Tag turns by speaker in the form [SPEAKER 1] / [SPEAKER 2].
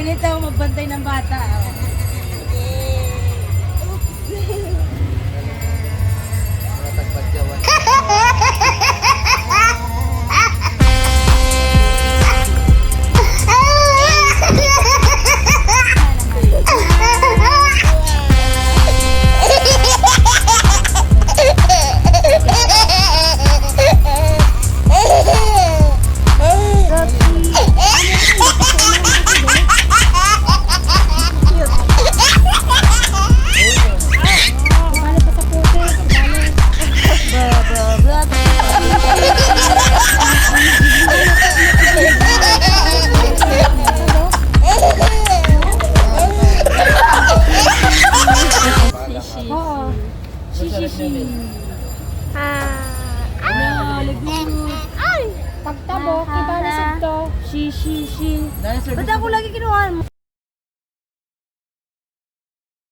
[SPEAKER 1] Ganito ang magbantay ng bata.
[SPEAKER 2] Mga tagpagyawan.
[SPEAKER 3] Pagtabok, iba na sa to.
[SPEAKER 1] Ba't ako lagi kinuha mo?